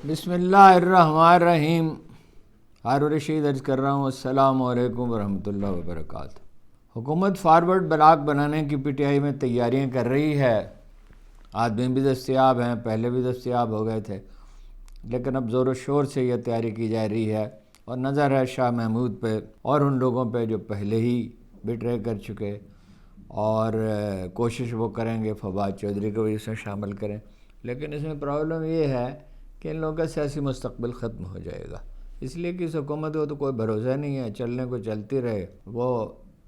بسم اللہ الرحمن الرحیم۔ ہارون رشید عرض کر رہا ہوں، السلام علیکم ورحمۃ اللہ وبرکاتہ۔ حکومت فارورڈ بلاک بنانے کی پی ٹی آئی میں تیاریاں کر رہی ہے۔ آدمی بھی دستیاب ہیں، پہلے بھی دستیاب ہو گئے تھے، لیکن اب زور و شور سے یہ تیاری کی جا رہی ہے، اور نظر ہے شاہ محمود پہ اور ان لوگوں پہ جو پہلے ہی بٹرے کر چکے، اور کوشش وہ کریں گے فواد چودھری کو بھی اس میں شامل کریں۔ لیکن اس میں پرابلم یہ ہے کہ ان لوگوں کا سیاسی مستقبل ختم ہو جائے گا، اس لیے کہ اس حکومت کو تو کوئی بھروسہ نہیں ہے، چلنے کو چلتی رہے۔ وہ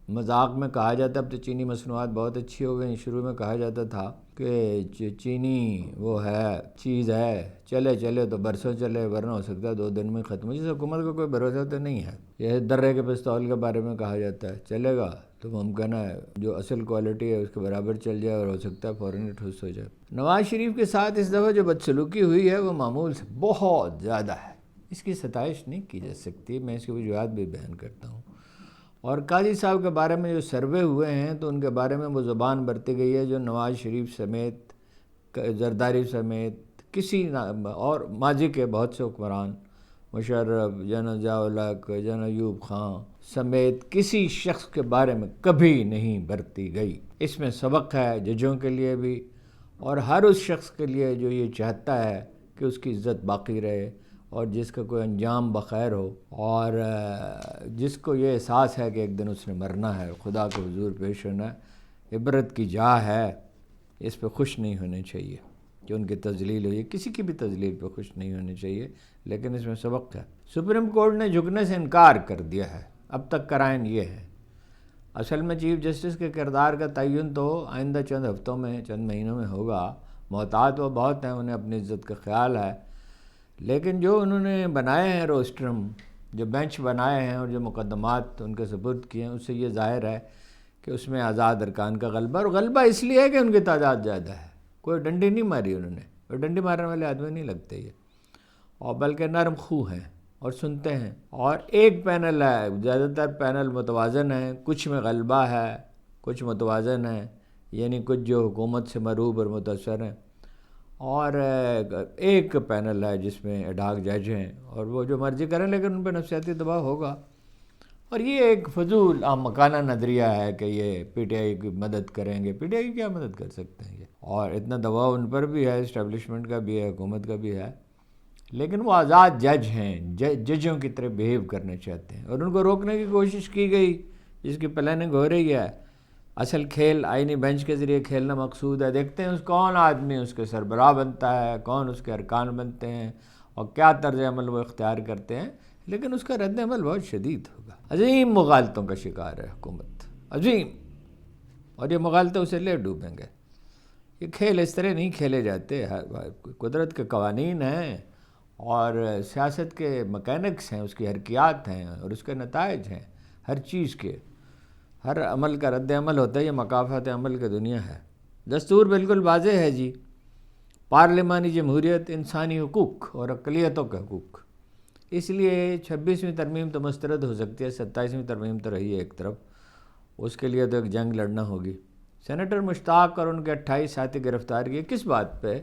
مذاق میں کہا جاتا، اب تو چینی مصنوعات بہت اچھی ہو گئی، شروع میں کہا جاتا تھا کہ چینی وہ ہے چیز ہے، چلے چلے تو برسوں چلے، ورنہ ہو سکتا ہے 2 دن میں ختم ہو۔ جس حکومت کو کوئی بھروسہ تو نہیں ہے۔ یہ درے کے پستول کے بارے میں کہا جاتا ہے، چلے گا تو ممکن ہے جو اصل کوالٹی ہے اس کے برابر چل جائے، اور ہو سکتا ہے فوراً ہی ٹھوس ہو جائے۔ نواز شریف کے ساتھ اس دفعہ جو بدسلوکی ہوئی ہے وہ معمول سے بہت زیادہ ہے، اس کی ستائش نہیں کی جا سکتی، میں اس کی وجوہات بھی بیان کرتا ہوں۔ اور قاضی صاحب کے بارے میں جو سروے ہوئے ہیں تو ان کے بارے میں وہ زبان برتی گئی ہے جو نواز شریف سمیت، زرداری سمیت کسی اور ماضی کے بہت سے حکمران، مشرف، جنرل ضیاء الحق، جنرل ایوب خان سمیت کسی شخص کے بارے میں کبھی نہیں برتی گئی۔ اس میں سبق ہے ججوں کے لیے بھی، اور ہر اس شخص کے لیے جو یہ چاہتا ہے کہ اس کی عزت باقی رہے، اور جس کا کوئی انجام بخیر ہو، اور جس کو یہ احساس ہے کہ ایک دن اس نے مرنا ہے، خدا کے حضور پیش ہونا ہے، عبرت کی جا ہے، اس پہ خوش نہیں ہونے چاہیے کہ ان کی تذلیل ہوئی، کسی کی بھی تذلیل پہ خوش نہیں ہونے چاہیے، لیکن اس میں سبق ہے۔ سپریم کورٹ نے جھکنے سے انکار کر دیا ہے، اب تک قرائن یہ ہے۔ اصل میں چیف جسٹس کے کردار کا تعین تو آئندہ چند ہفتوں میں، چند مہینوں میں ہوگا۔ محتاط وہ بہت ہیں، انہیں اپنی عزت کا خیال ہے، لیکن جو انہوں نے بنائے ہیں روسٹرم، جو بینچ بنائے ہیں اور جو مقدمات ان کے سپرد کیے ہیں، اس سے یہ ظاہر ہے کہ اس میں آزاد ارکان کا غلبہ، اور غلبہ اس لیے ہے کہ ان کی تعداد زیادہ ہے۔ کوئی ڈنڈی نہیں ماری انہوں نے، کوئی ڈنڈی مارنے والے آدمی نہیں لگتے یہ، اور بلکہ نرم خو ہیں اور سنتے ہیں۔ اور ایک پینل ہے، زیادہ تر پینل متوازن ہیں، کچھ میں غلبہ ہے، کچھ متوازن ہے، یعنی کچھ جو حکومت سے مرعوب اور متاثر ہیں، اور ایک پینل ہے جس میں ایڈاک جج ہیں، اور وہ جو مرضی کریں، لیکن ان پہ نفسیاتی دباؤ ہوگا۔ اور یہ ایک فضول احمقانہ نظریہ ہے کہ یہ پی ٹی آئی کی مدد کریں گے۔ پی ٹی آئی کی کیا مدد کر سکتے ہیں یہ؟ اور اتنا دباؤ ان پر بھی ہے، اسٹیبلشمنٹ کا بھی ہے، حکومت کا بھی ہے، لیکن وہ آزاد جج ہیں، ججوں کی طرح بیہیو کرنا چاہتے ہیں، اور ان کو روکنے کی کوشش کی گئی، جس کی پلاننگ ہو رہی ہے۔ اصل کھیل آئینی بینچ کے ذریعے کھیلنا مقصود ہے۔ دیکھتے ہیں کون آدمی اس کے سربراہ بنتا ہے، کون اس کے ارکان بنتے ہیں، اور کیا طرز عمل وہ اختیار کرتے ہیں، لیکن اس کا رد عمل بہت شدید ہوگا۔ عظیم مغالطوں کا شکار ہے حکومت، عظیم، اور یہ مغالطے اسے لے ڈوبیں گے۔ یہ کھیل اس طرح نہیں کھیلے جاتے، قدرت کے قوانین ہیں، اور سیاست کے مکینکس ہیں، اس کی حرکیات ہیں، اور اس کے نتائج ہیں، ہر چیز کے، ہر عمل کا رد عمل ہوتا ہے۔ یہ مکافات عمل کی دنیا ہے۔ دستور بالکل واضح ہے جی، پارلیمانی جمہوریت، انسانی حقوق اور اقلیتوں کے حقوق۔ اس لیے 26ویں ترمیم تو مسترد ہو سکتی ہے، 27ویں ترمیم تو رہی ہے ایک طرف، اس کے لیے تو ایک جنگ لڑنا ہوگی۔ سینیٹر مشتاق اور ان کے 28 ساتھی گرفتار کیے، کس بات پہ؟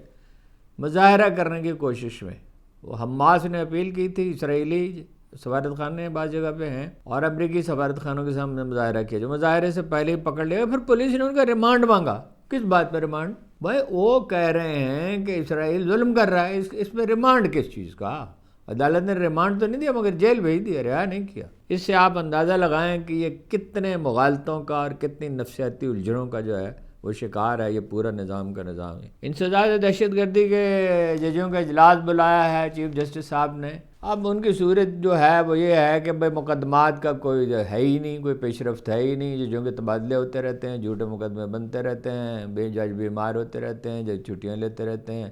مظاہرہ کرنے کی کوشش میں۔ وہ حماس نے اپیل کی تھی، اسرائیلی سفارت خانے بعض جگہ پہ ہیں، اور امریکی سفارت خانوں کے سامنے مظاہرہ کیا، جو مظاہرے سے پہلے ہی پکڑ لیا، پھر پولیس نے ان کا ریمانڈ مانگا۔ کس بات پہ ریمانڈ؟ بھائی وہ کہہ رہے ہیں کہ اسرائیل ظلم کر رہا ہے، اس میں ریمانڈ کس چیز کا؟ عدالت نے ریمانڈ تو نہیں دیا، مگر جیل بھیج دیا، رہا نہیں کیا۔ اس سے آپ اندازہ لگائیں کہ یہ کتنے مغالطوں کا اور کتنی نفسیاتی الجھنوں کا جو ہے وہ شکار ہے یہ پورا نظام کا نظام ہے۔ انسداد دہشت گردی کے ججوں کا اجلاس بلایا ہے چیف جسٹس صاحب نے۔ اب ان کی صورت جو ہے وہ یہ ہے کہ بھائی مقدمات کا کوئی ہے ہی نہیں، کوئی پیش رفت ہے ہی نہیں، ججوں کے تبادلے ہوتے رہتے ہیں، جھوٹے مقدمے بنتے رہتے ہیں، بے جج بیمار ہوتے رہتے ہیں، جج چھٹیاں لیتے رہتے ہیں۔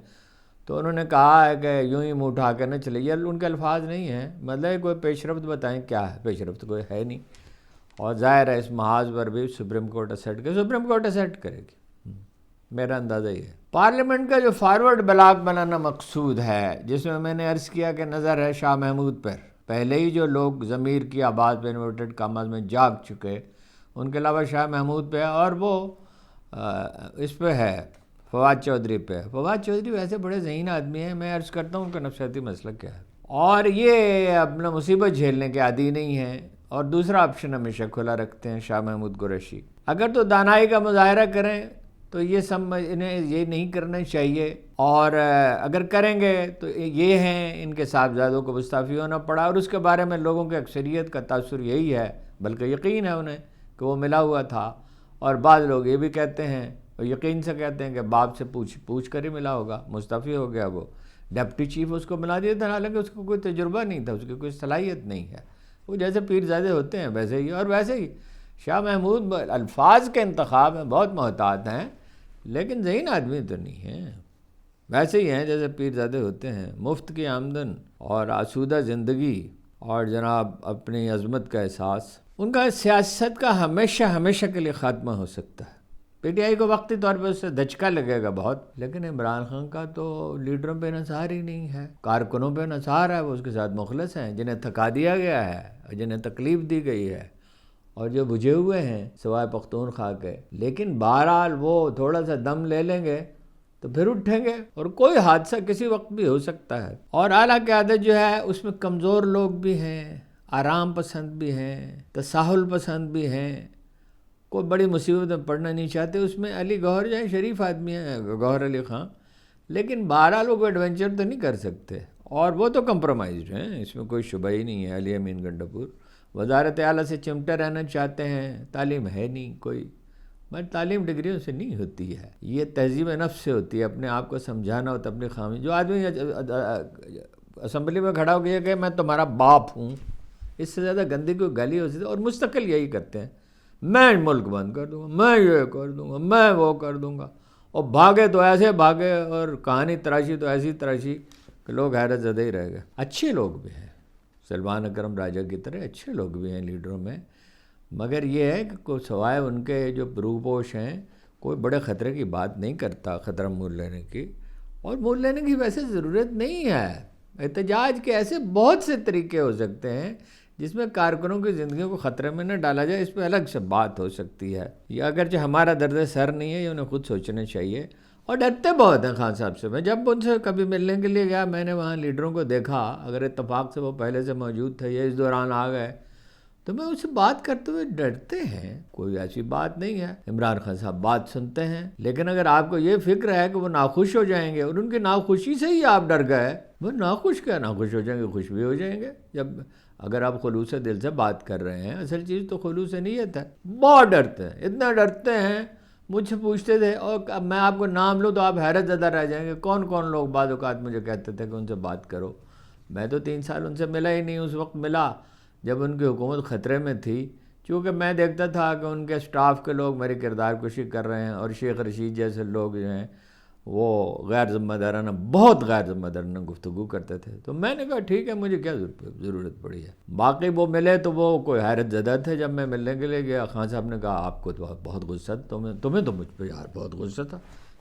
تو انہوں نے کہا ہے کہ یوں ہی منہ اٹھا کے نہ چلے، یہ ان کے الفاظ نہیں ہیں، مطلب کوئی پیش رفت بتائیں، کیا ہے پیش رفت؟ کوئی ہے نہیں، اور ظاہر ہے اس محاذ پر بھی سپریم کورٹ اسیٹ کرے گی، میرا اندازہ یہ ہے۔ پارلیمنٹ کا جو فارورڈ بلاک بنانا مقصود ہے، جس میں نے عرض کیا کہ نظر ہے شاہ محمود پر، پہلے ہی جو لوگ ضمیر کی آواز پہ انورٹڈ کاماز میں جاگ چکے، ان کے علاوہ شاہ محمود پہ، اور وہ اس پہ ہے، فواد چودھری پہ. فواد چودھری ویسے بڑے ذہین آدمی ہیں، میں عرض کرتا ہوں کہ نفسیاتی مسلک کیا ہے، اور یہ اپنا مصیبت جھیلنے کے عادی نہیں ہیں، اور دوسرا آپشن ہمیشہ کھلا رکھتے ہیں. شاہ محمود قریشی اگر تو دانائی کا مظاہرہ کریں تو یہ انہیں یہ نہیں کرنا چاہیے، اور اگر کریں گے تو یہ ہیں ان کے صاحبزادوں کو مستعفی ہونا پڑا، اور اس کے بارے میں لوگوں کی اکثریت کا تاثر یہی ہے، بلکہ یقین ہے انہیں کہ وہ ملا ہوا تھا. اور بعض لوگ یہ بھی کہتے ہیں اور یقین سے کہتے ہیں کہ باپ سے پوچھ کر ہی ملا ہوگا، مستعفی ہو گیا، وہ ڈپٹی چیف اس کو ملا دیا تھا، حالانکہ اس کو کوئی تجربہ نہیں تھا، اس کی کوئی صلاحیت نہیں ہے. وہ جیسے پیرزادے ہوتے ہیں ویسے ہی. اور ویسے ہی شاہ محمود الفاظ کے انتخاب میں بہت محتاط ہیں، لیکن ذہین آدمی تو نہیں ہیں، ویسے ہی ہیں جیسے پیرزادے ہوتے ہیں. مفت کی آمدن اور آسودہ زندگی اور جناب اپنی عظمت کا احساس، ان کا سیاست کا ہمیشہ کے لیے خاتمہ ہو سکتا ہے. پی ٹی آئی کو وقتی طور پہ اس سے دھچکا لگے گا بہت، لیکن عمران خان کا تو لیڈروں پہ انحصار ہی نہیں ہے، کارکنوں پہ انحصار ہے. وہ اس کے ساتھ مخلص ہیں، جنہیں تھکا دیا گیا ہے اور جنہیں تکلیف دی گئی ہے، اور جو بجھے ہوئے ہیں سوائے پختونخوا کے. لیکن بہرحال وہ تھوڑا سا دم لے لیں گے تو پھر اٹھیں گے، اور کوئی حادثہ کسی وقت بھی ہو سکتا ہے. اور اعلیٰ قیادت جو ہے اس میں کمزور لوگ بھی ہیں، آرام پسند بھی ہیں، تساہل پسند بھی ہیں، کوئی بڑی مصیبت میں پڑنا نہیں چاہتے. اس میں علی گوہر جو ہے شریف آدمی ہیں، گوہر علی خان، لیکن بہرحال وہ ایڈونچر تو نہیں کر سکتے، اور وہ تو کمپرومائزڈ ہیں، اس میں کوئی شبہ ہی نہیں ہے. علی امین گنڈاپور وزارت اعلیٰ سے چمٹے رہنا چاہتے ہیں، تعلیم ہے نہیں کوئی. میں تعلیم ڈگریوں سے نہیں ہوتی ہے، یہ تہذیب نفس سے ہوتی ہے. اپنے آپ کو سمجھانا ہوتا ہے، اپنی خامی. جو آدمی اسمبلی میں کھڑا ہو گیا کہ میں تمہارا باپ ہوں، اس سے زیادہ گندی کوئی گالی ہو سکتی ہے. اور مستقل یہی کرتے ہیں، میں ملک بند کر دوں گا، میں یہ کر دوں گا، میں وہ کر دوں گا. اور بھاگے تو ایسے بھاگے، اور کہانی تراشی تو ایسی تراشی کہ لوگ حیرت زدہ ہی رہ گئے. اچھے لوگ بھی ہیں، سلمان اکرم راجہ کی طرح اچھے لوگ بھی ہیں لیڈروں میں، مگر یہ ہے کہ کوئی سوائے ان کے جو روپوش ہیں کوئی بڑے خطرے کی بات نہیں کرتا، خطرہ مول لینے کی. اور مول لینے کی ویسے ضرورت نہیں ہے. احتجاج کے ایسے بہت سے طریقے ہو سکتے ہیں جس میں کارکنوں کی زندگیوں کو خطرے میں نہ ڈالا جائے. اس پہ الگ سے بات ہو سکتی ہے. یہ اگرچہ ہمارا درد سر نہیں ہے، یہ انہیں خود سوچنا چاہیے. اور ڈرتے بہت ہیں خان صاحب سے. میں جب ان سے کبھی ملنے کے لیے گیا، میں نے وہاں لیڈروں کو دیکھا، اگر اتفاق سے وہ پہلے سے موجود تھے یا اس دوران آ گئے، تو میں ان سے بات کرتے ہوئے ڈرتے ہیں. کوئی ایسی بات نہیں ہے. عمران خان صاحب بات سنتے ہیں، لیکن اگر آپ کو یہ فکر ہے کہ وہ ناخوش ہو جائیں گے، اور ان کی ناخوشی سے ہی آپ ڈر گئے، وہ ناخوش کیا، ناخوش ہو جائیں گے، خوش بھی ہو جائیں گے. جب اگر آپ خلوص دل سے بات کر رہے ہیں، اصل چیز تو خلوص نیت ہے. بہت ڈرتے ہیں، اتنا ڈرتے ہیں. مجھ سے پوچھتے تھے، اور اب میں آپ کو نام لوں تو آپ حیرت زدہ رہ جائیں گے، کون کون لوگ بعض اوقات مجھے کہتے تھے کہ ان سے بات کرو. میں تو 3 سال ان سے ملا ہی نہیں. اس وقت ملا جب ان کی حکومت خطرے میں تھی، چونکہ میں دیکھتا تھا کہ ان کے سٹاف کے لوگ میری کردار کشی کر رہے ہیں، اور شیخ رشید جیسے لوگ جو ہیں وہ غیر ذمہ دارانہ، بہت غیر ذمہ دارانہ گفتگو کرتے تھے. تو میں نے کہا ٹھیک ہے، مجھے کیا ضرورت پڑی ہے. باقی وہ ملے تو وہ کوئی حیرت زدہ تھے. جب میں ملنے کے لیے گیا، خان صاحب نے کہا آپ کو تو بہت غصہ تھا، تمہیں تو مجھ پہ یار بہت غصہ تھا.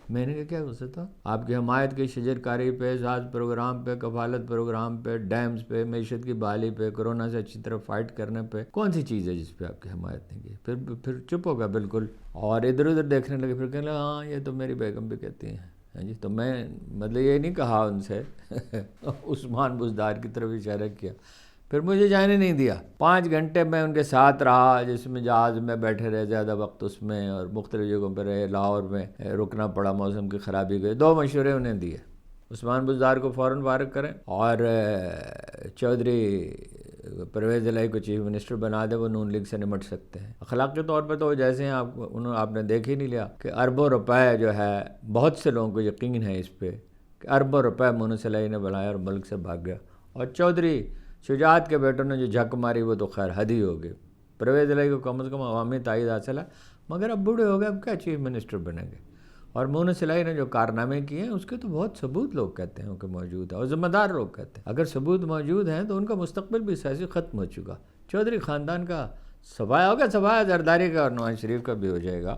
میں نے کہا کیا غصہ تھا؟ آپ کی حمایت کی شجر کاری پہ، ساز پروگرام پہ، کفالت پروگرام پہ، ڈیمز پہ، معیشت کی بحالی پہ، کورونا سے اچھی طرح فائٹ کرنے پہ. کون سی چیز ہے جس پہ آپ کی حمایت نہیں کی؟ پھر چپ ہو گیا بالکل، اور ادھر ادھر دیکھنے لگے. پھر کہنے لگا ہاں یہ تو میری بیگم بھی کہتی ہیں. ہاں جی. تو میں مطلب یہ نہیں کہا ان سے عثمان بزدار کی طرف اشارہ کیا. پھر مجھے جانے نہیں دیا. 5 گھنٹے میں ان کے ساتھ رہا، جس میں جہاز میں بیٹھے رہے زیادہ وقت اس میں، اور مختلف جگہوں پہ رہے. لاہور میں رکنا پڑا، موسم کی خرابی گئی. 2 مشورے انہیں دیے، عثمان بزدار کو فوراً فارغ کریں، اور چودھری پرویز الہی کو چیف منسٹر بنا دے، وہ نون لیگ سے نمٹ سکتے ہیں. اخلاقی طور پہ تو جیسے ہیں آپ نے دیکھ ہی نہیں لیا کہ اربوں روپے جو ہے، بہت سے لوگوں کو یقین ہے اس پہ کہ اربوں روپے مونس الہی نے بنایا اور ملک سے بھاگ گیا. اور چودھری شجاعت کے بیٹوں نے جو جھک ماری وہ تو خیر حد ہی ہو گئی. پرویز الہی کو کم از کم عوامی تائید حاصل ہے، مگر اب بوڑھے ہو گئے، اب کیا چیف منسٹر بنیں گے. اور مونس الہی نے جو کارنامے کیے ہیں اس کے تو بہت ثبوت لوگ کہتے ہیں کہ موجود ہے، اور ذمہ دار لوگ کہتے ہیں. اگر ثبوت موجود ہیں تو ان کا مستقبل بھی سیاسی ختم ہو چکا. چودھری خاندان کا صفایا ہوگا، صفایا زرداری کا اور نواز شریف کا بھی ہو جائے گا،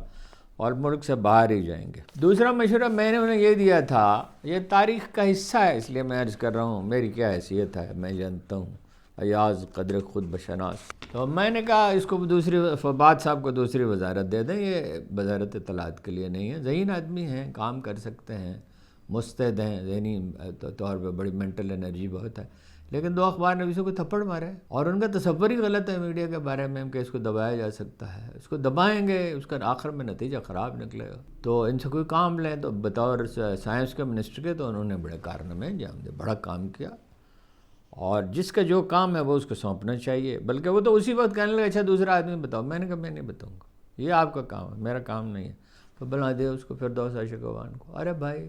اور ملک سے باہر ہی جائیں گے. دوسرا مشورہ میں نے انہیں یہ دیا تھا، یہ تاریخ کا حصہ ہے اس لیے میں عرض کر رہا ہوں، میری کیا حیثیت ہے میں جانتا ہوں، ایاز قدر خود بشناس. تو میں نے کہا اس کو دوسری فواد صاحب کو دوسری وزارت دے دیں، یہ وزارت اطلاعات کے لیے نہیں ہے. ذہین آدمی ہیں، کام کر سکتے ہیں، مستعد ہیں، ذہنی طور پہ بڑی مینٹل انرجی بہت ہے، لیکن 2 اخبار نویسوں کو تھپڑ مارے اور ان کا تصور ہی غلط ہے میڈیا کے بارے میں کہ اس کو دبایا جا سکتا ہے. اس کو دبائیں گے، اس کا آخر میں نتیجہ خراب نکلے گا. تو ان سے کوئی کام لیں. تو بطور سائنس کے منسٹر کے تو انہوں نے بڑے کارنامے انجام دے، بڑا کام کیا، اور جس کا جو کام ہے وہ اس کو سونپنا چاہیے. بلکہ وہ تو اسی وقت کہنے لگا اچھا دوسرا آدمی بتاؤ. میں نے کہا میں نہیں بتاؤں گا، یہ آپ کا کام ہے، میرا کام نہیں ہے. تو بنا دیا اس کو فردوس عاشقوان کو. ارے بھائی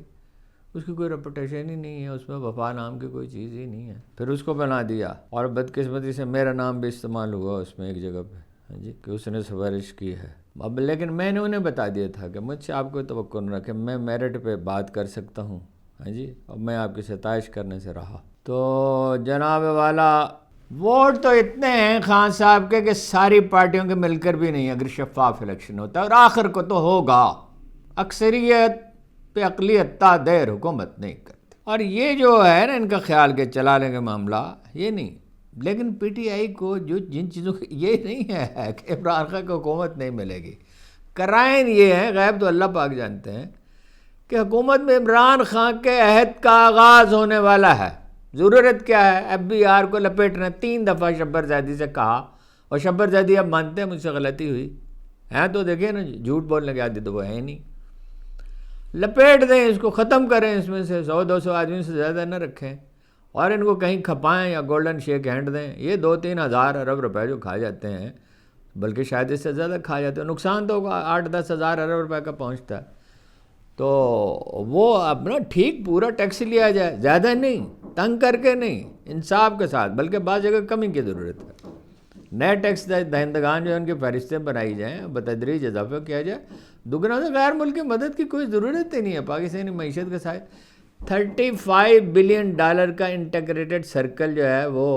اس کی کوئی ریپوٹیشن ہی نہیں ہے، اس میں وفا نام کی کوئی چیز ہی نہیں ہے. پھر اس کو بنا دیا، اور بدقسمتی سے میرا نام بھی استعمال ہوا اس میں ایک جگہ پہ، ہاں جی، کہ اس نے سفارش کی ہے. اب لیکن میں نے انہیں بتا دیا تھا کہ مجھ سے آپ کوئی توقع نہ رکھیں، میں میرٹ پہ بات کر سکتا ہوں، ہاں جی، اور میں آپ کی ستائش کرنے سے رہا. تو جناب والا ووٹ تو اتنے ہیں خان صاحب کے کہ ساری پارٹیوں کے مل کر بھی نہیں اگر شفاف الیکشن ہوتا ہے، اور آخر کو تو ہوگا. اکثریت پہ اقلیت تا دیر حکومت نہیں کرتی. اور یہ جو ہے نا ان کا خیال کہ چلا لیں گے معاملہ، یہ نہیں. لیکن پی ٹی آئی کو جو جن چیزوں کی یہ نہیں ہے کہ عمران خان کو حکومت نہیں ملے گی. کرائن یہ ہے، غیب تو اللہ پاک جانتے ہیں، کہ حکومت میں عمران خان کے عہد کا آغاز ہونے والا ہے. ضرورت کیا ہے؟ ایف بی آر کو لپیٹنا. 3 دفعہ شبر زیدی سے کہا، اور شبر زیدی اب مانتے ہیں مجھ سے غلطی ہوئی ہے، تو دیکھیں نا جھوٹ بولنے کی عادت تو وہ ہے نہیں. لپیٹ دیں اس کو، ختم کریں، اس میں سے 100-200 آدمی سے زیادہ نہ رکھیں، اور ان کو کہیں کھپائیں یا گولڈن شیک ہینڈ دیں. یہ 2-3 ہزار ارب روپے جو کھا جاتے ہیں، بلکہ شاید اس سے زیادہ کھا جاتے ہیں، نقصان تو 8-10 ہزار ارب روپے کا پہنچتا ہے. تو وہ اپنا ٹھیک پورا ٹیکس لیا جائے، زیادہ نہیں، تنگ کر کے نہیں، انصاف کے ساتھ، بلکہ بعض جگہ کمی کی ضرورت ہے. نئے ٹیکس دہندگان جو ان کی فہرستیں بنائی جائیں، بتدریج اضافہ کیا جائے. دگنا سے غیر ملکی مدد کی کوئی ضرورت ہی نہیں ہے. پاکستانی معیشت کے ساتھ $35 بلین کا انٹیگریٹڈ سرکل جو ہے وہ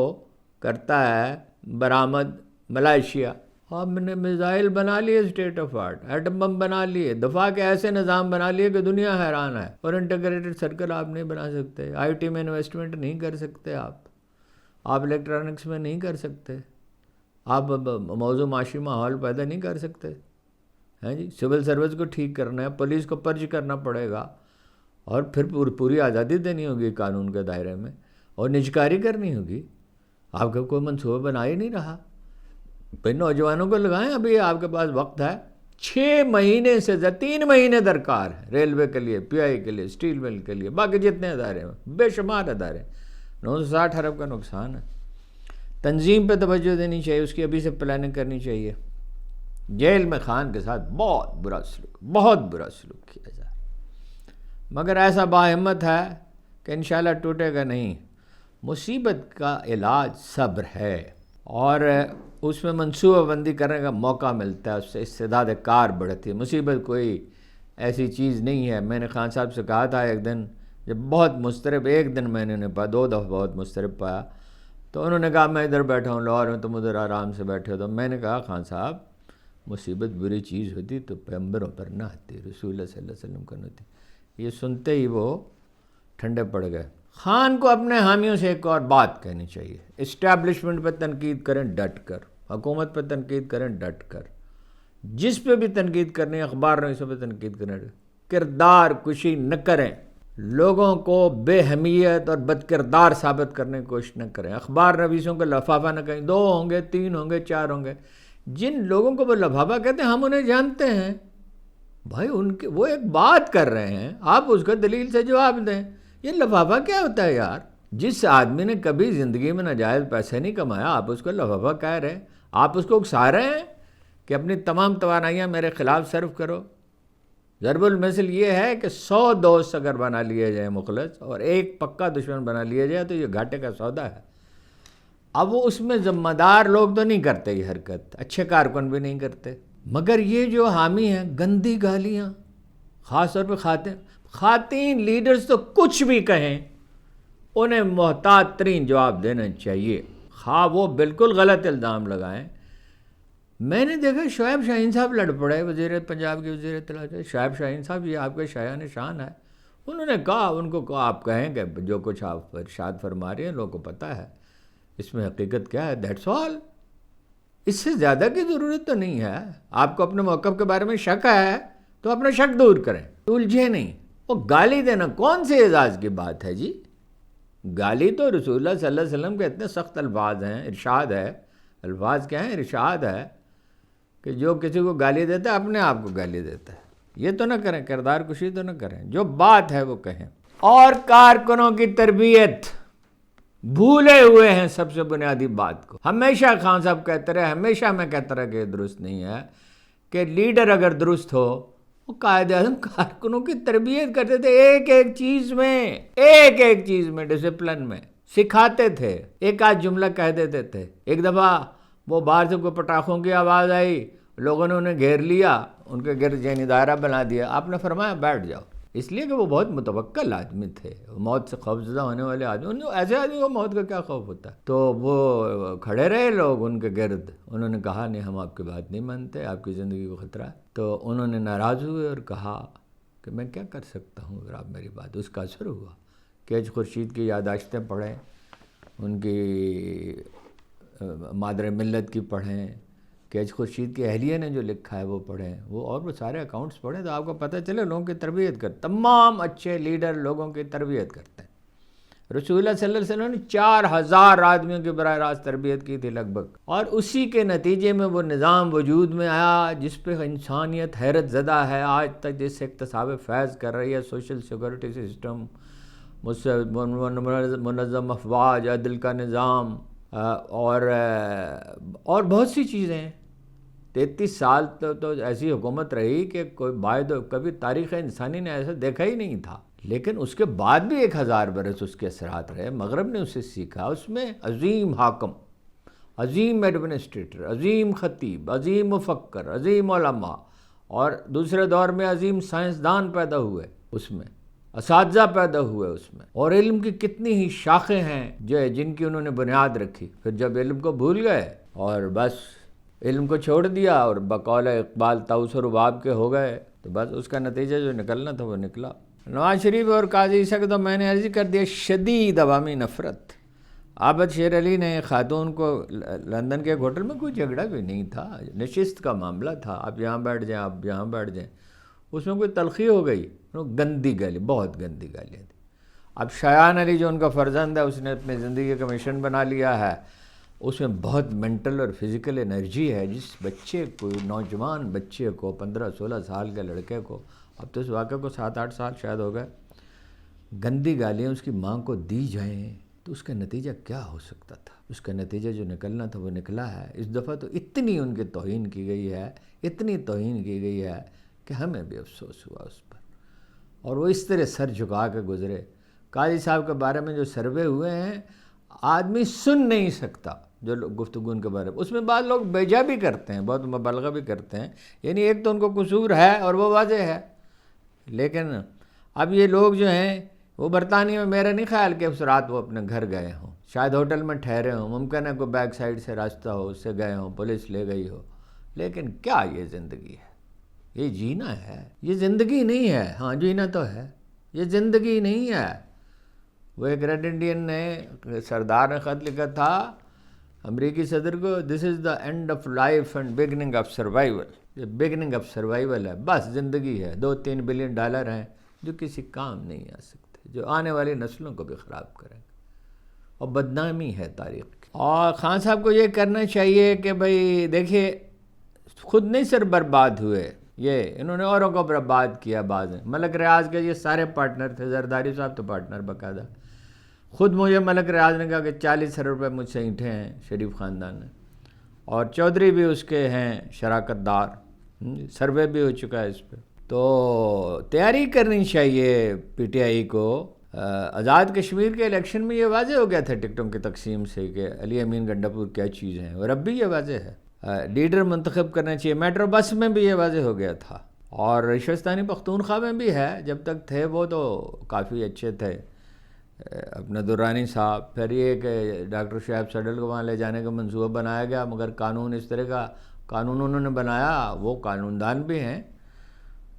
کرتا ہے برآمد ملائیشیا. ہم نے میزائل بنا لیے state of art, atom bomb بنا لیے، دفاع کے ایسے نظام بنا لیے کہ دنیا حیران ہے. اور انٹیگریٹڈ سرکل آپ نہیں بنا سکتے، آئی ٹی میں انویسٹمنٹ نہیں کر سکتے، آپ الیکٹرانکس میں نہیں کر سکتے، آپ موضوع معاشی ماحول پیدا نہیں کر سکتے، ہیں جی. سول سروس کو ٹھیک کرنا ہے، پولیس کو پرچ کرنا پڑے گا، اور پھر پوری آزادی دینی ہوگی قانون کے دائرے میں، اور نجکاری کرنی ہوگی. آپ کا کوئی منصوبہ بنا ہی نہیں رہا. پھر نوجوانوں کو لگائیں، ابھی آپ کے پاس وقت ہے. 6 مہینے سے 3 مہینے درکار ہے ریلوے کے لیے، پی آئی کے لیے، اسٹیل مل کے لیے، باقی جتنے ادارے ہیں، بے شمار ادارے. 960 ارب کا نقصان ہے. تنظیم پہ توجہ دینی چاہیے، اس کی ابھی سے پلاننگ کرنی چاہیے. جیل میں خان کے ساتھ بہت برا سلوک کیا جائے، مگر ایسا باہمت ہے کہ انشاءاللہ ٹوٹے گا نہیں. مصیبت کا علاج صبر ہے، اور اس میں منصوبہ بندی کرنے کا موقع ملتا ہے، اس سے استعداد کار بڑھتی ہے. مصیبت کوئی ایسی چیز نہیں ہے. میں نے خان صاحب سے کہا تھا ایک دن جب بہت مضطرب، ایک دن میں نے پایا، 2 دفعہ بہت مضطرب پایا، تو انہوں نے کہا میں ادھر بیٹھا ہوں لاہور میں، تم ادھر آرام سے بیٹھے ہو. تو میں نے کہا خان صاحب مصیبت بری چیز ہوتی تو پیغمبروں پر نہ آتی، رسول اللہ صلی اللہ علیہ وسلم کو نہ ہوتی. یہ سنتے ہی وہ ٹھنڈے پڑ گئے. خان کو اپنے حامیوں سے ایک اور بات کہنی چاہیے. اسٹیبلشمنٹ پہ تنقید کریں ڈٹ کر، حکومت پہ تنقید کریں ڈٹ کر، جس پہ بھی تنقید کرنی، اخبار نویسوں پہ تنقید کریں، کردار کشی نہ کریں. لوگوں کو بے حمیت اور بد کردار ثابت کرنے کی کوشش نہ کریں. اخبار نویسوں کو لفافہ نہ کہیں، 2 ہوں گے، 3 ہوں گے، 4 ہوں گے. جن لوگوں کو وہ لفافہ کہتے ہیں ہم انہیں جانتے ہیں بھائی، ان کے وہ ایک بات کر رہے ہیں، آپ اس کا دلیل سے جواب دیں. یہ لفافہ کیا ہوتا ہے یار؟ جس آدمی نے کبھی زندگی میں ناجائز پیسے نہیں کمایا، آپ اس کو لفافہ کہہ رہے ہیں، آپ اس کو اکسا رہے ہیں کہ اپنی تمام توانائیاں میرے خلاف صرف کرو. ضرب المثل یہ ہے کہ 100 دوست اگر بنا لیے جائیں مخلص، اور 1 پکا دشمن بنا لیا جائے، تو یہ گھاٹے کا سودا ہے. اب وہ اس میں ذمہ دار لوگ تو نہیں کرتے یہ حرکت، اچھے کارکن بھی نہیں کرتے، مگر یہ جو حامی ہیں، گندی گالیاں، خاص طور پہ خواتین لیڈرز تو کچھ بھی کہیں انہیں محتاط ترین جواب دینا چاہیے، خواہ وہ بالکل غلط الزام لگائیں. میں نے دیکھا شعیب شاہین صاحب لڑ پڑے، وزیر پنجاب کے وزیر اطلاعات. شعیب شاہین صاحب یہ آپ کے شایان شان ہے. انہوں نے کہا، ان کو کہا آپ کہیں کہ جو کچھ آپ ارشاد فرما رہے ہیں لوگوں کو پتہ ہے، اس میں حقیقت کیا ہے؟ That's all. اس سے زیادہ کی ضرورت تو نہیں ہے. آپ کو اپنے موقف کے بارے میں شک ہے تو اپنا شک دور کریں، الجھے نہیں. وہ گالی دینا کون سے اعزاز کی بات ہے جی؟ گالی تو رسول اللہ صلی اللہ علیہ وسلم کے اتنے سخت الفاظ ہیں، ارشاد ہے. الفاظ کیا ہیں؟ ارشاد ہے کہ جو کسی کو گالی دیتا ہے اپنے آپ کو گالی دیتا ہے. یہ تو نہ کریں، کردار کشی تو نہ کریں، جو بات ہے وہ کہیں. اور کارکنوں کی تربیت بھولے ہوئے ہیں سب سے بنیادی بات کو. ہمیشہ خان صاحب کہتے رہے، ہمیشہ میں کہتا رہا کہ یہ درست نہیں ہے کہ لیڈر اگر درست ہو، وہ قائد اعظم کارکنوں کی تربیت کرتے تھے ایک ایک چیز میں ڈسپلن میں سکھاتے تھے. ایک آدھ جملہ کہہ دیتے تھے. ایک دفعہ وہ باہر سے کوئی پٹاخوں کی آواز آئی، لوگوں نے انہیں گھیر لیا، ان کے گرد ذہنی دائرہ بنا دیا. آپ نے فرمایا بیٹھ جاؤ، اس لیے کہ وہ بہت متوکل آدمی تھے، موت سے خوفزدہ ہونے والے آدمی. ایسے آدمی کو موت کا کیا خوف ہوتا ہے؟ تو وہ کھڑے رہے لوگ ان کے گرد. انہوں نے کہا نہیں، ہم آپ کی بات نہیں مانتے، آپ کی زندگی کو خطرہ ہے. تو انہوں نے ناراض ہوئے اور کہا کہ میں کیا کر سکتا ہوں اگر آپ میری بات. اس کا اثر ہوا. کیچ خورشید کی یادداشتیں پڑھیں، ان کی مادر ملت کی پڑھیں، کیچ خورشید کی اہلیہ نے جو لکھا ہے وہ پڑھیں، وہ سارے اکاؤنٹس پڑھیں تو آپ کو پتہ چلے لوگوں کی تربیت کر. تمام اچھے لیڈر لوگوں کی تربیت کرتے ہیں. رسول اللہ صلی اللہ علیہ وسلم نے 4000 آدمیوں کی براہ راست تربیت کی تھی لگ بھگ، اور اسی کے نتیجے میں وہ نظام وجود میں آیا جس پہ انسانیت حیرت زدہ ہے آج تک، جس سے اقتصاب فیض کر رہی ہے. سوشل سیکورٹی سسٹم، منظم افواج، عدل کا نظام، اور بہت سی چیزیں ہیں. 33 سال تو ایسی حکومت رہی کہ کبھی تاریخ انسانی نے ایسا دیکھا ہی نہیں تھا. لیکن اس کے بعد بھی 1000 برس اس کے اثرات رہے. مغرب نے اسے سیکھا. اس میں عظیم حاکم، عظیم ایڈمنسٹریٹر، عظیم خطیب، عظیم مفکر، عظیم علماء، اور دوسرے دور میں عظیم سائنسدان پیدا ہوئے، اس میں اساتذہ پیدا ہوئے اس میں. اور علم کی کتنی ہی شاخیں ہیں جن کی انہوں نے بنیاد رکھی. پھر جب علم کو بھول گئے اور بس علم کو چھوڑ دیا اور بقول اقبال طاؤس و رباب کے ہو گئے، تو بس اس کا نتیجہ جو نکلنا تھا وہ نکلا. نواز شریف اور قاضی عیسیٰ کو تو میں نے عرض کر دیا شدید عوامی نفرت. عابد شیر علی نے خاتون کو لندن کے ایک ہوٹل میں، کوئی جھگڑا بھی نہیں تھا، نشست کا معاملہ تھا، آپ یہاں بیٹھ جائیں، آپ یہاں بیٹھ جائیں. اس میں کوئی تلخی ہو گئی، گندی گالی، بہت گندی گالیاں تھیں. اب شایان علی جو ان کا فرزند ہے، اس نے اپنی زندگی کا مشن بنا لیا ہے. اس میں بہت مینٹل اور فزیکل انرجی ہے. جس بچے کو، نوجوان بچے کو، 15-16 سال کے لڑکے کو، اب تو اس واقعے کو 7-8 سال شاید ہو گئے، گندی گالیاں اس کی ماں کو دی جائیں تو اس کا نتیجہ کیا ہو سکتا تھا؟ اس کا نتیجہ جو نکلنا تھا وہ نکلا ہے. اس دفعہ تو اتنی ان کی توہین کی گئی ہے، اتنی توہین کی گئی ہے کہ ہمیں بھی افسوس ہوا اس پر. اور وہ اس طرح سر جھکا کے گزرے. قاضی صاحب کے بارے میں جو سروے ہوئے ہیں، آدمی سن نہیں سکتا جو گفتگو ان کے بارے میں. اس میں بعض لوگ بیجا بھی کرتے ہیں، بہت مبالغہ بھی کرتے ہیں. یعنی ایک تو ان کو قصور ہے اور وہ واضح ہے. لیکن اب یہ لوگ جو ہیں وہ برطانیہ میں، میرا نہیں خیال کہ اس رات وہ اپنے گھر گئے ہوں، شاید ہوٹل میں ٹھہرے ہوں. ممکن ہے کوئی بیک سائڈ سے راستہ ہو، اس سے گئے ہوں، پولیس لے گئی ہو. لیکن کیا یہ زندگی ہے؟ یہ جینا ہے؟ یہ زندگی نہیں ہے. ہاں جینا تو ہے، یہ زندگی نہیں ہے. وہ ایک ریڈ انڈین نے، سردار نے خط لکھا تھا امریکی صدر کو، this is the end of life and beginning of survival. یہ بگننگ آف سروائیول ہے، بس زندگی ہے. $2-3 بلین ہیں جو کسی کام نہیں آ سکتے، جو آنے والی نسلوں کو بھی خراب کریں گے، اور بدنامی ہے تاریخ کی. اور خان صاحب کو یہ کرنا چاہیے کہ بھئی دیکھیے، خود نہیں صرف برباد ہوئے، یہ انہوں نے اوروں کو برباد کیا. بعض ملک ریاض کے یہ سارے پارٹنر تھے، زرداری صاحب تو پارٹنر باقاعدہ. خود مجھے ملک ریاض نے کہا کہ 40 ارب روپے مجھ سے اینٹھے ہیں شریف خاندان نے، اور چودھری بھی اس کے ہیں شراکت دار. سروے بھی ہو چکا ہے اس پہ. تو تیاری کرنی چاہیے پی ٹی آئی کو. آزاد کشمیر کے الیکشن میں یہ واضح ہو گیا تھا ٹکٹوں کی تقسیم سے کہ علی امین گنڈا پور کیا چیز ہیں، اور اب بھی یہ واضح ہے. لیڈر منتخب کرنا چاہیے. میٹرو بس میں بھی یہ واضح ہو گیا تھا، اور رشوستانی پختونخوا میں بھی ہے. جب تک تھے وہ تو کافی اچھے تھے، اپنا درانی صاحب. پھر یہ کہ ڈاکٹر شعیب سڈل کو وہاں لے جانے کا منصوبہ بنایا گیا، مگر قانون اس طرح کا قانون انہوں نے بنایا، وہ قانون دان بھی ہیں،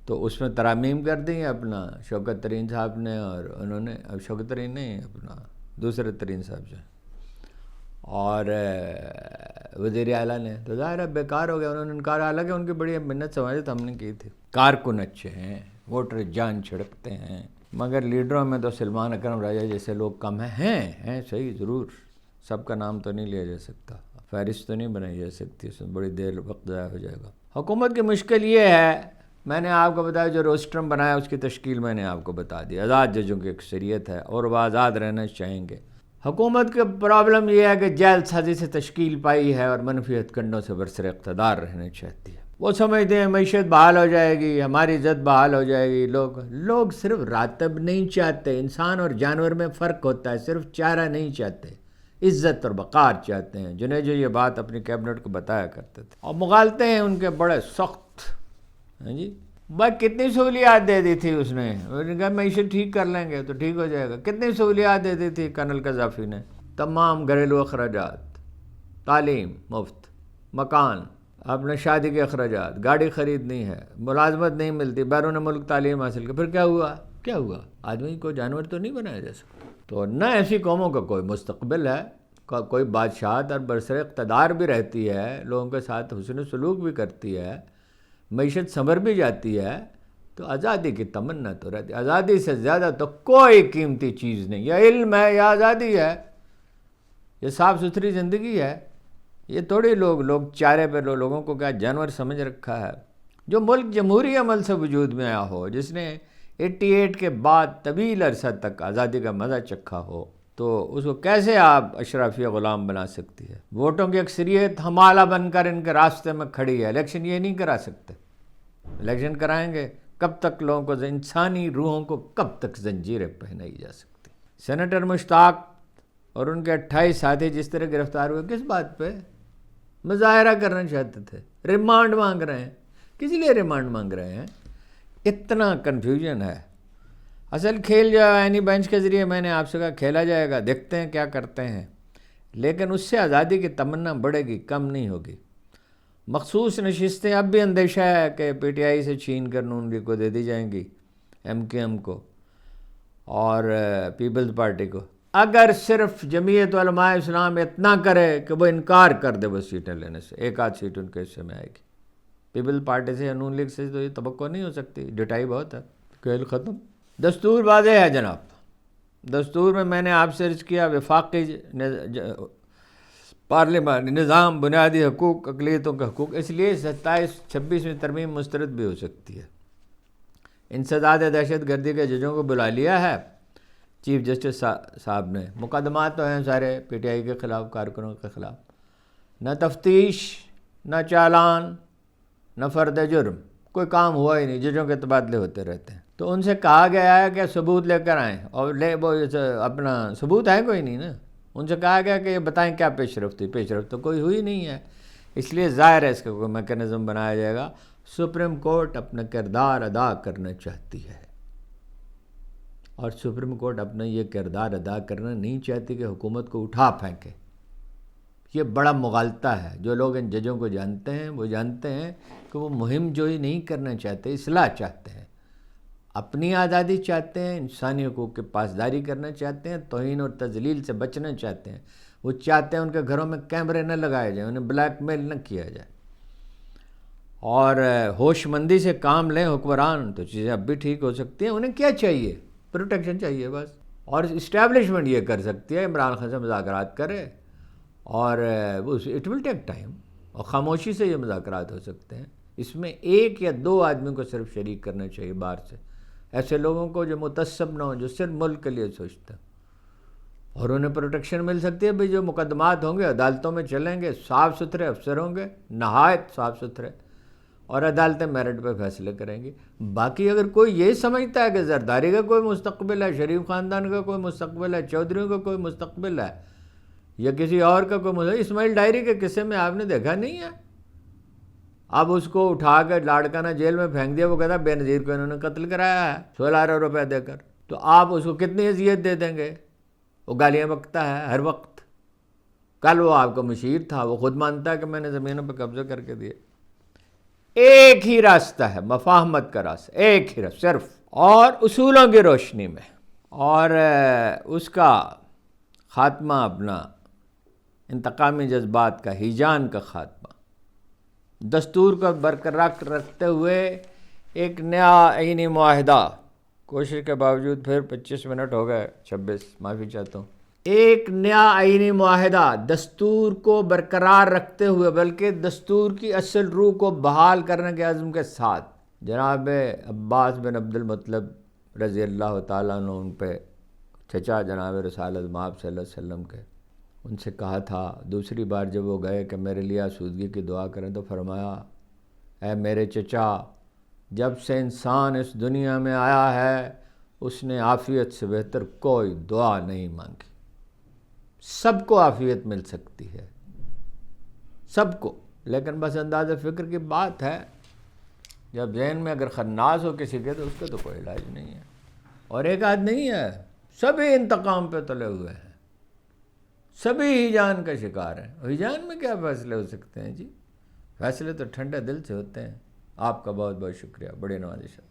تو اس میں ترامیم کر دی اپنا شوکت ترین صاحب نے. اور انہوں نے، اب شوکت ترین نہیں، اپنا دوسرے ترین صاحب جو ہیں، اور وزیر اعلیٰ نے، تو ظاہر ہے بیکار ہو گیا، انہوں نے انکار، حالانکہ ان کی بڑی منت سماجت ہم نے کی تھی، کارکن اچھے ہیں، ووٹر جان چھڑکتے ہیں، مگر لیڈروں میں تو سلمان اکرم راجہ جیسے لوگ کم ہیں صحیح، ضرور سب کا نام تو نہیں لیا جا سکتا، فہرست تو نہیں بنائی جا سکتی، اس میں بڑی دیر وقت ضائع ہو جائے گا۔ حکومت کی مشکل یہ ہے، میں نے آپ کو بتایا جو روسٹرم بنایا اس کی تشکیل میں نے آپ کو بتا دی، آزاد ججوں کی اکثریت ہے اور وہ آزاد رہنا چاہیں گے۔ حکومت کی پرابلم یہ ہے کہ جیل سازی سے تشکیل پائی ہے اور منفی ہتھ کنڈوں سے برسر اقتدار رہنا چاہتی ہے۔ وہ سمجھتے ہیں معیشت بحال ہو جائے گی، ہماری عزت بحال ہو جائے گی۔ لوگ صرف راتب نہیں چاہتے، انسان اور جانور میں فرق ہوتا ہے، صرف چارہ نہیں چاہتے، عزت اور وقار چاہتے ہیں۔ جنہیں جو یہ بات اپنی کیبنٹ کو بتایا کرتے تھے، اور مغالطے ہیں ان کے بڑے سخت، ہاں جی، بھائی کتنی سہولیات دے دی تھی اس نے کہا معیشت ٹھیک کر لیں گے تو ٹھیک ہو جائے گا، کتنی سہولیات دے دی تھی کرنل قذافی نے، تمام گھریلو اخراجات، تعلیم مفت، مکان، اپنے شادی کے اخراجات، گاڑی خریدنی ہے، ملازمت نہیں ملتی، بیرون ملک تعلیم حاصل کر، پھر کیا ہوا؟ آدمی کو جانور تو نہیں بنایا جا سکتا۔ تو نہ ایسی قوموں کا کوئی مستقبل ہے، کوئی بادشاہت اور برسر اقتدار بھی رہتی ہے، لوگوں کے ساتھ حسن سلوک بھی کرتی ہے، معیشت سنور بھی جاتی ہے، تو آزادی کی تمنا تو رہتی ہے۔ آزادی سے زیادہ تو کوئی قیمتی چیز نہیں، یا علم ہے یا آزادی ہے، یہ صاف ستھری زندگی ہے۔ یہ تھوڑی لوگ چارے پہ لوگوں کو کیا جانور سمجھ رکھا ہے۔ جو ملک جمہوری عمل سے وجود میں آیا ہو، جس نے 88 کے بعد طویل عرصہ تک آزادی کا مزہ چکھا ہو، تو اس کو کیسے آپ اشرافیہ غلام بنا سکتی ہے؟ ووٹوں کی اکثریت ہمالہ بن کر ان کے راستے میں کھڑی ہے، الیکشن یہ نہیں کرا سکتے۔ الیکشن کرائیں گے کب تک؟ لوگوں کو، انسانی روحوں کو کب تک زنجیریں پہنائی جا سکتی؟ سینیٹر مشتاق اور ان کے 28 ساتھی جس طرح گرفتار ہوئے، کس بات پہ؟ مظاہرہ کرنا چاہتے تھے، ریمانڈ مانگ رہے ہیں۔ کس لیے ریمانڈ مانگ رہے ہیں؟ اتنا کنفیوژن ہے۔ اصل کھیل جو اینی بینچ کے ذریعے میں نے آپ سے کہا کھیلا جائے گا، دیکھتے ہیں کیا کرتے ہیں، لیکن اس سے آزادی کی تمنا بڑھے گی، کم نہیں ہوگی۔ مخصوص نشستیں اب بھی اندیشہ ہے کہ پی ٹی آئی سے چھین کر نون لیگ کو دے دی جائیں گی، ایم کیو ایم کو اور پیپلز پارٹی کو، اگر صرف جمعیت علماء اسلام اتنا کرے کہ وہ انکار کر دے وہ سیٹیں لینے سے، ایک آدھ سیٹ ان کے حصے میں آئے گی۔ پیپلز پارٹی سے یا نون لیگ سے تو یہ توقع نہیں ہو سکتی، ڈٹائی بہت ہے۔ کھیل ختم۔ دستور واضح ہے جناب، دستور میں نے آپ سے عرض کیا وفاقی پارلیمانی نظام، بنیادی حقوق، اقلیتوں کے حقوق، اس لیے 26ویں ترمیم مسترد بھی ہو سکتی ہے۔ انسداد دہشت گردی کے ججوں کو بلا لیا ہے چیف جسٹس صاحب نے، مقدمات تو ہیں سارے پی ٹی آئی کے خلاف، کارکنوں کے خلاف، نہ تفتیش، نہ چالان، نہ فرد جرم، کوئی کام ہوا ہی نہیں، ججوں کے تبادلے ہوتے رہتے ہیں۔ تو ان سے کہا گیا ہے کہ ثبوت لے کر آئیں، اور وہ اپنا ثبوت ہے کوئی نہیں نا، ان سے کہا گیا کہ یہ بتائیں کیا پیش رفت تھی، پیش رفت تو کوئی ہوئی نہیں ہے، اس لیے ظاہر ہے اس کا کوئی میکینزم بنایا جائے گا۔ سپریم کورٹ اپنا کردار ادا کرنا چاہتی ہے، اور سپریم کورٹ اپنا یہ کردار ادا کرنا نہیں چاہتی کہ حکومت کو اٹھا پھینکے۔ یہ بڑا مغالطہ ہے۔ جو لوگ ان ججوں کو جانتے ہیں وہ جانتے ہیں کہ وہ مہم جوئی نہیں کرنا چاہتے، اصلاح چاہتے ہیں، اپنی آزادی چاہتے ہیں، انسانی حقوق کی پاسداری کرنا چاہتے ہیں، توہین اور تذلیل سے بچنا چاہتے ہیں۔ وہ چاہتے ہیں ان کے گھروں میں کیمرے نہ لگائے جائیں، انہیں بلیک میل نہ کیا جائے، اور ہوش مندی سے کام لیں حکمران، تو چیزیں اب بھی ٹھیک ہو سکتی ہیں۔ انہیں کیا چاہیے؟ پروٹیکشن چاہیے بس، اور اسٹیبلشمنٹ یہ کر سکتی ہے، عمران خان سے مذاکرات کرے، اور اٹ ول ٹیک ٹائم، اور خاموشی سے یہ مذاکرات ہو سکتے ہیں۔ اس میں 1 یا 2 آدمی کو صرف شریک کرنا چاہیے باہر سے، ایسے لوگوں کو جو متعصب نہ ہوں، جو صرف ملک کے لیے سوچتے ہیں، اور انہیں پروٹیکشن مل سکتی ہے۔ بھئی جو مقدمات ہوں گے عدالتوں میں چلیں گے، صاف ستھرے افسر ہوں گے، نہایت صاف ستھرے، اور عدالتیں میرٹ پہ فیصلے کریں گی۔ باقی اگر کوئی یہ سمجھتا ہے کہ زرداری کا کوئی مستقبل ہے، شریف خاندان کا کوئی مستقبل ہے، چودھریوں کا کوئی مستقبل ہے، یا کسی اور کا کوئی مستقبل، اسماعیل ڈائری کے قصے میں آپ نے دیکھا نہیں ہے؟ اب اس کو اٹھا کر لاڑکانہ جیل میں پھینک دیا، وہ کہتا بے نظیر کو انہوں نے قتل کرایا ہے 16 ارب روپے دے کر، تو آپ اس کو کتنی اذیت دے دیں گے؟ وہ گالیاں بکتا ہے ہر وقت۔ کل وہ آپ کا مشیر تھا، وہ خود مانتا ہے کہ میں نے زمینوں پہ قبضہ کر کے دیے۔ ایک ہی راستہ ہے، مفاہمت کا راستہ، ایک ہی راستہ صرف، اور اصولوں کی روشنی میں، اور اس کا خاتمہ اپنا انتقامی جذبات کا ہیجان کا خاتمہ، دستور کو برقرار رکھتے ہوئے ایک نیا آئینی معاہدہ، کوشش کے باوجود پھر 25 منٹ ہو گئے، 26 معافی چاہتا ہوں، ایک نیا آئینی معاہدہ دستور کو برقرار رکھتے ہوئے بلکہ دستور کی اصل روح کو بحال کرنے کے عزم کے ساتھ جناب عباس بن عبد المطلب رضی اللہ تعالیٰ عنہ ان پہ چچا جناب رسالت مآب صلی اللہ علیہ وسلم کے، ان سے کہا تھا دوسری بار جب وہ گئے کہ میرے لیے آسودگی کی دعا کریں، تو فرمایا اے میرے چچا، جب سے انسان اس دنیا میں آیا ہے اس نے عافیت سے بہتر کوئی دعا نہیں مانگی۔ سب کو عافیت مل سکتی ہے، سب کو، لیکن بس انداز فکر کی بات ہے، جب ذہن میں اگر خناس ہو کسی کے تو اس کا تو کوئی علاج نہیں ہے، اور ایک آدھ نہیں ہے، سبھی انتقام پہ تلے ہوئے ہیں، سبھی ہیجان کا شکار ہیں۔ ہیجان میں کیا فیصلے ہو سکتے ہیں جی؟ فیصلے تو ٹھنڈے دل سے ہوتے ہیں۔ آپ کا بہت بہت شکریہ، بڑی نوازش ہے۔